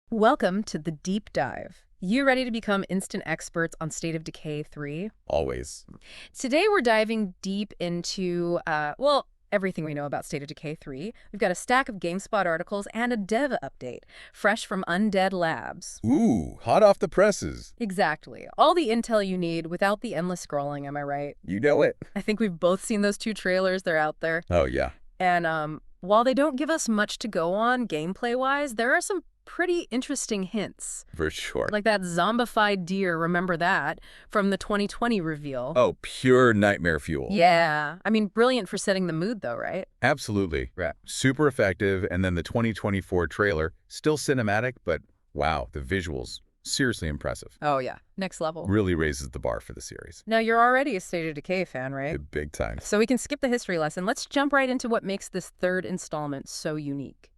Welcome to the Deep Dive. You ready to become instant experts on State of Decay 3? Always. Today we're diving deep into, everything we know about State of Decay 3. We've got a stack of GameSpot articles and a dev update, fresh from Undead Labs. Ooh, hot off the presses. Exactly. All the intel you need without the endless scrolling, am I right? You know it. I think we've both seen those two trailers. They're out there. Oh, yeah. And while they don't give us much to go on gameplay-wise, there are some pretty interesting hints. For sure. Like that zombified deer, remember that, from the 2020 reveal. Oh, pure nightmare fuel. Yeah. I mean, brilliant for setting the mood, though, right? Absolutely. Right. Super effective. And then the 2024 trailer, still cinematic, but wow, the visuals, seriously impressive. Oh, yeah. Next level. Really raises the bar for the series. Now, you're already a State of Decay fan, right? Big time. So we can skip the history lesson. Let's jump right into what makes this third installment so unique.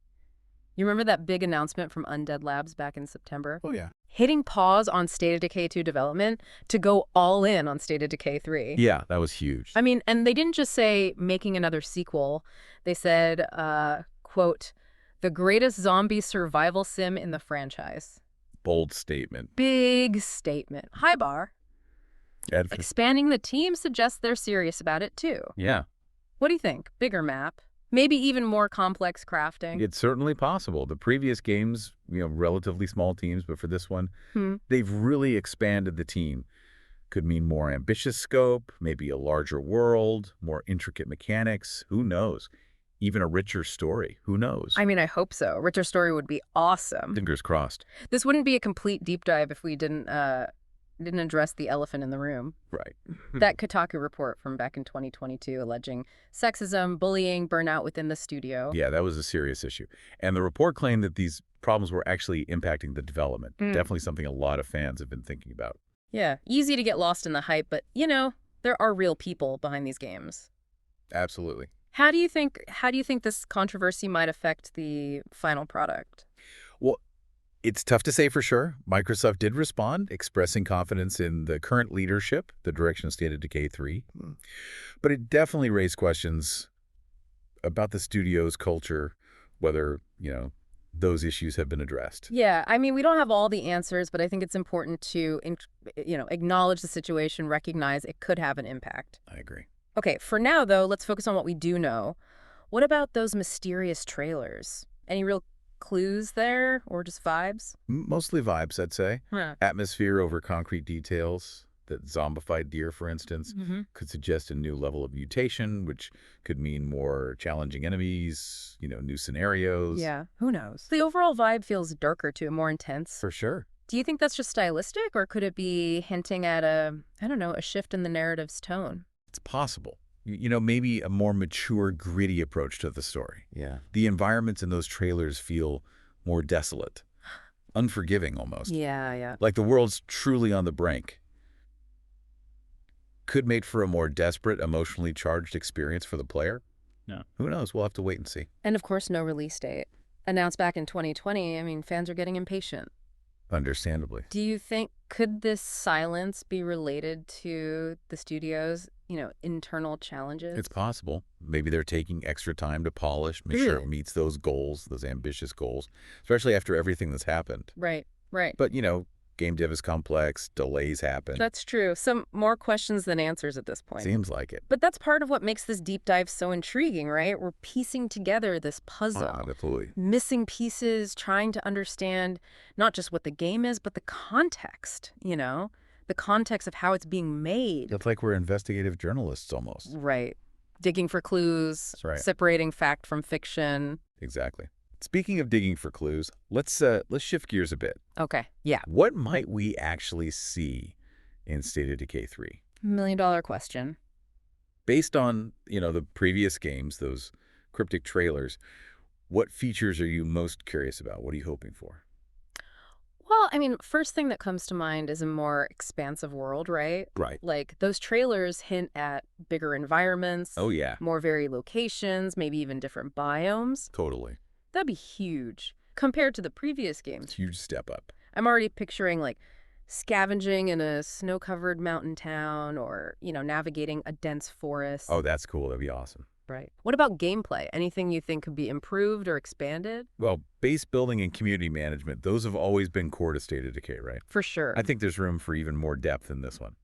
You remember that big announcement from Undead Labs back in September? Oh, yeah. Hitting pause on State of Decay 2 development to go all in on State of Decay 3. Yeah, that was huge. I mean, and they didn't just say making another sequel. They said, quote, the greatest zombie survival sim in the franchise. Bold statement. Big statement. High bar. Ed- Expanding the team suggests they're serious about it, too. Yeah. What do you think? Bigger map? Maybe even more complex crafting? It's certainly possible. The previous games, relatively small teams, but for this one, they've really expanded the team. Could mean more ambitious scope, maybe a larger world, more intricate mechanics. Who knows? Even a richer story. Who knows? I mean, I hope so. Richer story would be awesome. Fingers crossed. This wouldn't be a complete deep dive if we didn't address the elephant in the room. Right. That Kotaku report from back in 2022 alleging sexism, bullying, burnout within the studio. Yeah, that was a serious issue. And the report claimed that these problems were actually impacting the development. Definitely something a lot of fans have been thinking about. Yeah, easy to get lost in the hype, but, there are real people behind these games. Absolutely. How do you think this controversy might affect the final product? Well, it's tough to say for sure. Microsoft did respond, expressing confidence in the current leadership, the direction of State of Decay 3. But it definitely raised questions about the studio's culture, whether, those issues have been addressed. Yeah, I mean, we don't have all the answers, but I think it's important to, acknowledge the situation, recognize it could have an impact. I agree. Okay, for now, though, let's focus on what we do know. What about those mysterious trailers? Any real clues there, or just vibes? Mostly vibes, I'd say. Huh. Atmosphere over concrete details. That zombified deer, for instance, could suggest a new level of mutation, which could mean more challenging enemies, new scenarios. Yeah, who knows? The overall vibe feels darker too, more intense. For sure. Do you think that's just stylistic, or could it be hinting at a shift in the narrative's tone? It's possible. Maybe a more mature, gritty approach to the story. Yeah. The environments in those trailers feel more desolate, unforgiving almost. Yeah. Like the world's truly on the brink. Could make for a more desperate, emotionally charged experience for the player. No. Who knows? We'll have to wait and see. And of course, no release date. Announced back in 2020, I mean, fans are getting impatient. Understandably. Do you think, could this silence be related to the studio's, internal challenges? It's possible. Maybe they're taking extra time to polish, make sure it meets those goals, those ambitious goals, especially after everything that's happened. Right. But, game dev is complex, delays happen. That's true. Some more questions than answers at this point. Seems like it. But that's part of what makes this deep dive so intriguing, right? We're piecing together this puzzle. Absolutely. Missing pieces, trying to understand not just what the game is, but the context, the context of how it's being made. It's like we're investigative journalists almost. Right. Digging for clues, That's right. Separating fact from fiction. Exactly. Speaking of digging for clues, let's shift gears a bit. Okay, yeah. What might we actually see in State of Decay 3? $1 million question. Based on, the previous games, those cryptic trailers, what features are you most curious about? What are you hoping for? Well, I mean, first thing that comes to mind is a more expansive world, right? Right. Like, those trailers hint at bigger environments. Oh, yeah. More varied locations, maybe even different biomes. Totally. That'd be huge compared to the previous games. Huge step up. I'm already picturing, scavenging in a snow-covered mountain town or, navigating a dense forest. Oh, that's cool. That'd be awesome. Right. What about gameplay? Anything you think could be improved or expanded? Well, base building and community management, those have always been core to State of Decay, right? For sure. I think there's room for even more depth in this one.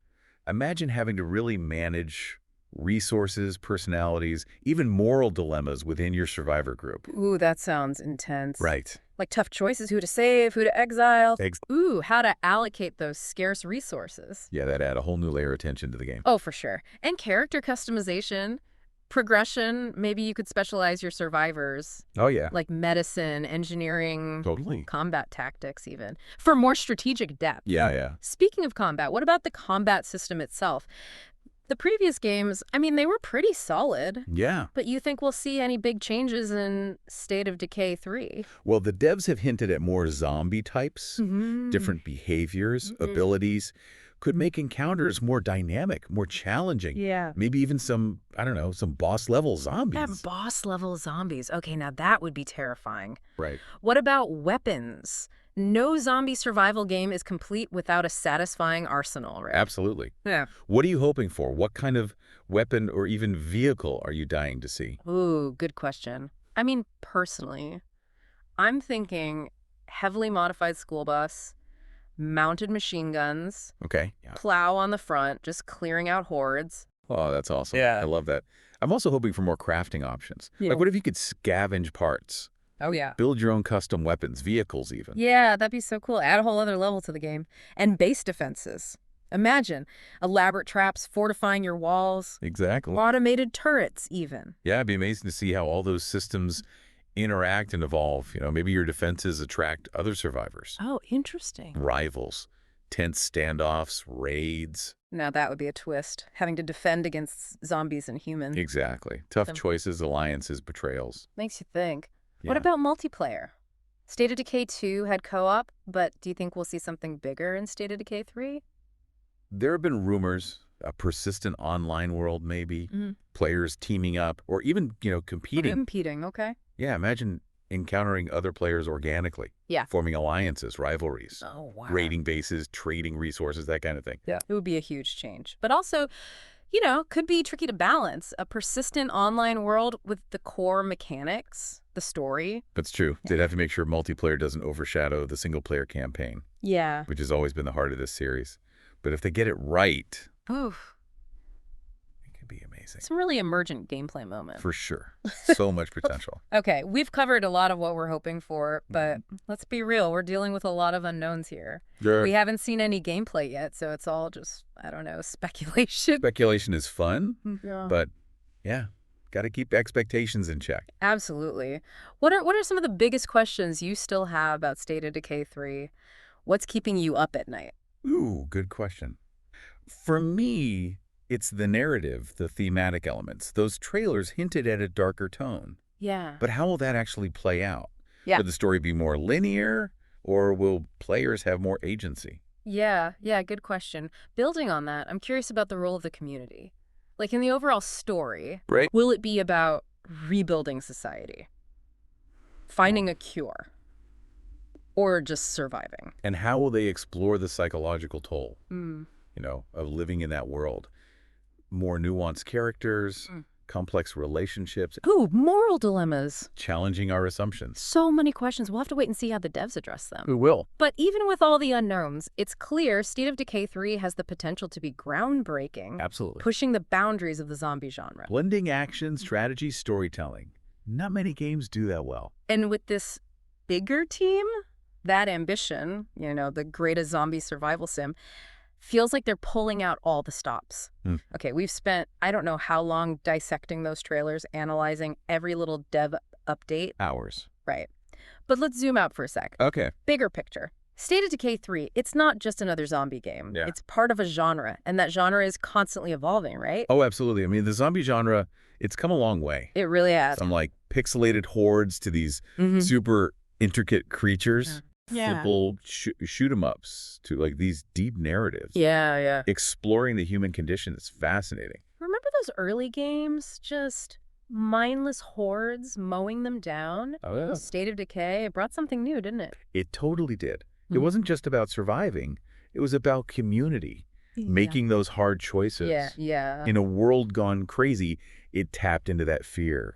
Imagine having to really manage resources, personalities, even moral dilemmas within your survivor group. Ooh, that sounds intense. Right. Like tough choices, who to save, who to exile. Ex Ooh, how to allocate those scarce resources. Yeah, that add a whole new layer of tension to the game. Oh, for sure. And character customization, progression, maybe you could specialize your survivors, Oh, yeah. like medicine, engineering, Totally. combat tactics even, for more strategic depth. Yeah. Speaking of combat, what about the combat system itself? The previous games, I mean, they were pretty solid. Yeah. But you think we'll see any big changes in State of Decay 3? Well, the devs have hinted at more zombie types, Mm-hmm. different behaviors, abilities, could make encounters more dynamic, more challenging. Yeah. Maybe even some, I don't know, some boss-level zombies. That boss-level zombies. Okay, now that would be terrifying. Right. What about weapons? No zombie survival game is complete without a satisfying arsenal, right? Absolutely. Yeah. What are you hoping for? What kind of weapon or even vehicle are you dying to see? Ooh, good question. I mean, personally, I'm thinking heavily modified school bus, mounted machine guns, Okay. Yeah. plow on the front, just clearing out hordes. Oh, that's awesome. Yeah. I love that. I'm also hoping for more crafting options. Yeah. Like, what if you could scavenge parts? Oh, yeah. Build your own custom weapons, vehicles even. Yeah, that'd be so cool. Add a whole other level to the game. And base defenses. Imagine elaborate traps fortifying your walls, Exactly. automated turrets even. Yeah, it'd be amazing to see how all those systems interact and evolve. You know, maybe your defenses attract other survivors, Oh, interesting. rivals, tense standoffs, raids. Now that would be a twist, having to defend against zombies and humans. Exactly. Tough Some- choices, alliances, betrayals. Makes you think. What Yeah. about multiplayer? State of Decay 2 had co-op, but do you think we'll see something bigger in State of Decay 3? There have been rumors, a persistent online world maybe, players teaming up, or even, competing. Competing, okay. Yeah, imagine encountering other players organically. Yeah. Forming alliances, rivalries, Oh, wow. raiding bases, trading resources, that kind of thing. Yeah. It would be a huge change. But also, could be tricky to balance. A persistent online world with the core mechanics, the story. That's true. They'd have to make sure multiplayer doesn't overshadow the single-player campaign, Yeah. which has always been the heart of this series. But if they get it right, Oof. it could be amazing. Some really emergent gameplay moments. For sure. So much potential. Okay, we've covered a lot of what we're hoping for, but let's be real, we're dealing with a lot of unknowns here. We haven't seen any gameplay yet, so it's all just, I don't know, speculation. Speculation is fun, Yeah. but yeah, got to keep expectations in check. Absolutely. What are some of the biggest questions you still have about State of Decay 3? What's keeping you up at night? Ooh, good question. For me, it's the narrative, the thematic elements. Those trailers hinted at a darker tone. Yeah. But how will that actually play out? Yeah. Will the story be more linear, or will players have more agency? Yeah, good question. Building on that, I'm curious about the role of the community. Like in the overall story, Right. will it be about rebuilding society? Finding a cure? Or just surviving? And how will they explore the psychological toll, Mm. of living in that world? More nuanced characters, complex relationships, Ooh, moral dilemmas. challenging our assumptions. So many questions. We'll have to wait and see how the devs address them. We will. But even with all the unknowns, it's clear State of Decay 3 has the potential to be groundbreaking, Absolutely. pushing the boundaries of the zombie genre. Blending action, strategy, storytelling. Not many games do that well. And with this bigger team, that ambition, the greatest zombie survival sim, feels like they're pulling out all the stops. Okay, we've spent, I don't know how long dissecting those trailers, analyzing every little dev update. Hours. Right. But let's zoom out for a sec. Okay. Bigger picture. State of Decay 3, it's not just another zombie game. Yeah. It's part of a genre, and that genre is constantly evolving, right? Oh, absolutely. I mean, the zombie genre, it's come a long way. It really has. From like pixelated hordes to these super intricate creatures. Yeah. Simple shoot 'em ups to like these deep narratives. Yeah. Exploring the human condition is fascinating. Remember those early games? Just mindless hordes mowing them down? Oh, yeah. State of Decay, it brought something new, didn't it? It totally did. It wasn't just about surviving. It was about community, Yeah. making those hard choices. Yeah. In a world gone crazy, it tapped into that fear.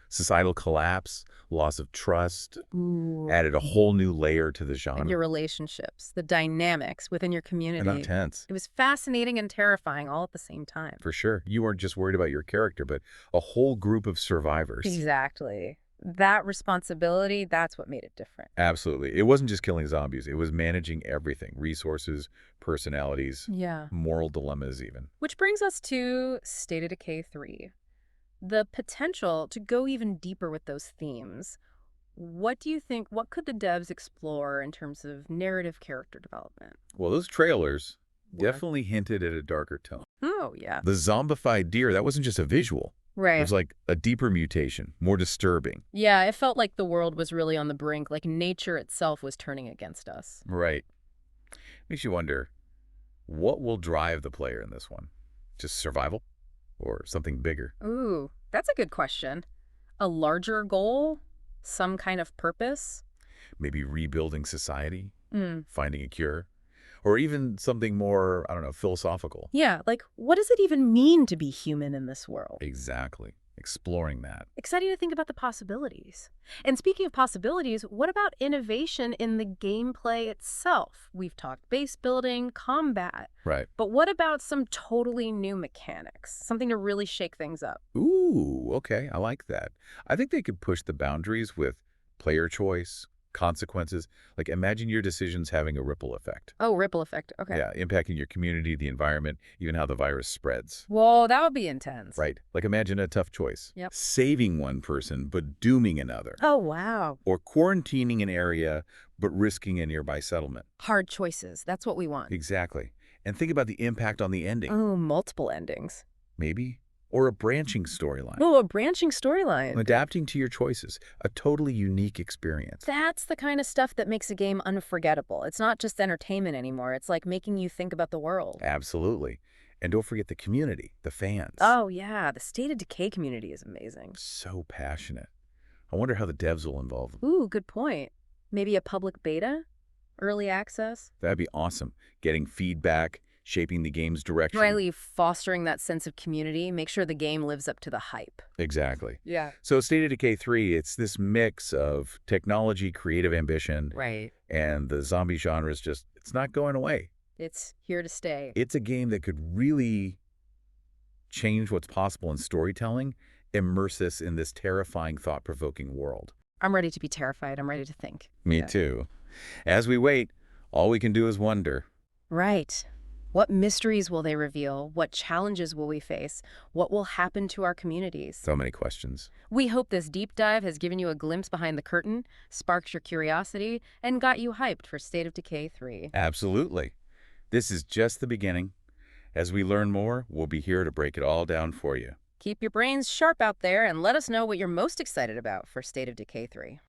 Societal collapse, loss of trust, Ooh. added a whole new layer to the And your genre. relationships, the dynamics within your And not community. tense. It was fascinating and terrifying all at the same time. For sure. You weren't just worried about your character, but a whole group of survivors. Exactly. That responsibility, that's what made it different. Absolutely. It wasn't just killing zombies. It was managing everything. Resources, personalities, Yeah. moral dilemmas even. Which brings us to State of Decay 3. The potential to go even deeper with those themes. What do you think, what could the devs explore in terms of narrative character development? Well, those trailers Were- definitely hinted at a darker tone. Oh, yeah. The zombified deer, that wasn't just a visual. It Right. was like a deeper mutation, more disturbing. Yeah, it felt like the world was really on the brink, like nature itself was turning against us. Right. Makes you wonder, what will drive the player in this one? Just survival? Or something bigger? Ooh, that's a good question. A larger goal? Some kind of purpose? Maybe rebuilding society? Mm. Finding a cure? Or even something more, I don't know, philosophical? Yeah, like what does it even mean to be human in this world? Exactly. Exploring that. Exciting to think about the possibilities. And speaking of possibilities, what about innovation in the gameplay itself? We've talked base building, combat, Right. but what about some totally new mechanics? Something to really shake things up. Ooh, okay. I like that. I think they could push the boundaries with player choice, consequences. Like imagine your decisions having a ripple effect. Oh, ripple effect. Okay. Yeah, impacting your community, the environment, even how the virus spreads. Whoa, that would be intense. Right. Like imagine a tough choice. Yep. Saving one person, but dooming another. Oh, wow. Or quarantining an area, but risking a nearby settlement. Hard choices. That's what we want. Exactly. And think about the impact on the ending. Oh, multiple endings. Maybe. Or a branching storyline. Oh, a branching storyline. Adapting to your choices. A totally unique experience. That's the kind of stuff that makes a game unforgettable. It's not just entertainment anymore. It's like making you think about the world. Absolutely. And don't forget the community, the fans. Oh, yeah. The State of Decay community is amazing. So passionate. I wonder how the devs will involve them. Ooh, good point. Maybe a public beta? Early access? That'd be awesome. Getting feedback, shaping the game's direction. Riley, fostering that sense of community, make sure the game lives up to the hype. Exactly. Yeah. So State of Decay 3, it's this mix of technology, creative ambition, Right. and the zombie genre is just, it's not going away. It's here to stay. It's a game that could really change what's possible in storytelling, immerse us in this terrifying, thought-provoking world. I'm ready to be terrified. I'm ready to think. Me Yeah. too. As we wait, all we can do is wonder. Right. What mysteries will they reveal? What challenges will we face? What will happen to our communities? So many questions. We hope this deep dive has given you a glimpse behind the curtain, sparked your curiosity, and got you hyped for State of Decay 3. Absolutely. This is just the beginning. As we learn more, we'll be here to break it all down for you. Keep your brains sharp out there and let us know what you're most excited about for State of Decay 3.